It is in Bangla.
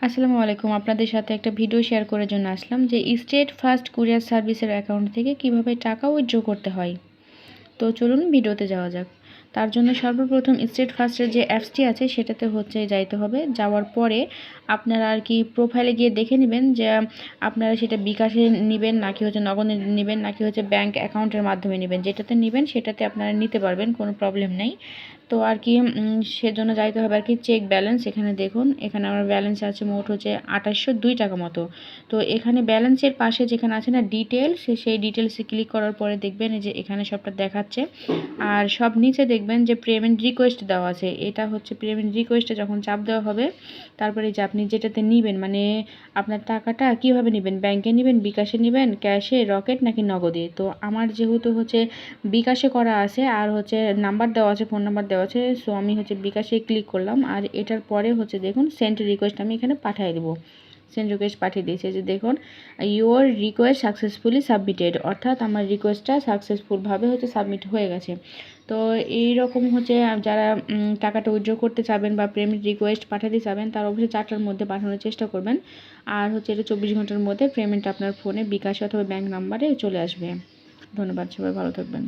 আসসালামু আলাইকুম। আপনাদের সাথে একটা ভিডিও শেয়ার করার জন্য আসলাম যে স্টেট ফাস্ট কুরিয়ার সার্ভিসের অ্যাকাউন্ট থেকে কিভাবে টাকা উইথড্র করতে হয়। তো চলুন ভিডিওতে যাওয়া যাক। তার জন্য সর্বপ্রথম স্টেট ফার্স্টের যে অ্যাপসটি আছে সেটাতে যাইতে হবে। যাওয়ার পরে আপনারা আর কি প্রোফাইলে গিয়ে দেখে নেবেন যে আপনারা সেটা বিকাশে নেবেন নাকি নগদে নেবেন নাকি ব্যাংক অ্যাকাউন্টের মাধ্যমে নেবেন। যেটাতে নেবেন সেটাতে আপনারা নিতে পারবেন, কোনো প্রবলেম নেই। তো আর কি সেজন্য যাইতে হবে আর কি চেক ব্যালেন্স। এখানে দেখুন, এখানে আমার ব্যালেন্স আছে মোট 2802 টাকা মতো। তো এখানে ব্যালেন্সের পাশে যেখানে আছে না ডিটেলস, সেই ডিটেলসে ক্লিক করার পরে দেখবেন যে এখানে সবটা দেখাচ্ছে। আর সব নিচে দেখবেন যে পেমেন্ট রিকোয়েস্ট দেওয়া আছে। এটা পেমেন্ট রিকোয়েস্টে যখন চাপ দেওয়া হবে তারপরে যে আপনি যেটাতে নেবেন, মানে আপনার টাকাটা কিভাবে নেবেন, ব্যাংকে নেবেন, বিকাশে নেবেন, ক্যাশে, রকেট নাকি নগদে। তো আমার যেহেতু বিকাশে করা আছে আর নাম্বার দেওয়া আছে, ফোন নাম্বার দেওয়া আছে, সো আমি বিকাশে ক্লিক করলাম। আর এটার পরে দেখুন সেন্ড রিকোয়েস্ট আমি এখানে পাঠিয়ে দেবো। সেন্ড রিকোয়েস্ট পাঠিয়ে দিয়েছে যে দেখুন ইউর রিকোয়েস্ট সাকসেসফুলি সাবমিটেড, অর্থাৎ আমার রিকোয়েস্টটা সাকসেসফুলভাবে সাবমিট হয়ে গেছে। তো এই রকম যারা টাকাটা উইথড্র করতে চাবেন বা পেমেন্ট রিকোয়েস্ট পাঠাতে চাবেন তারা অবশ্যই 4টার মধ্যে পাঠানোর চেষ্টা করবেন। আর এটা 24 ঘন্টার মধ্যে পেমেন্ট আপনার ফোনে বিকাশ অথবা ব্যাংক নাম্বারে চলে আসবে। ধন্যবাদ, সবাই ভালো থাকবেন।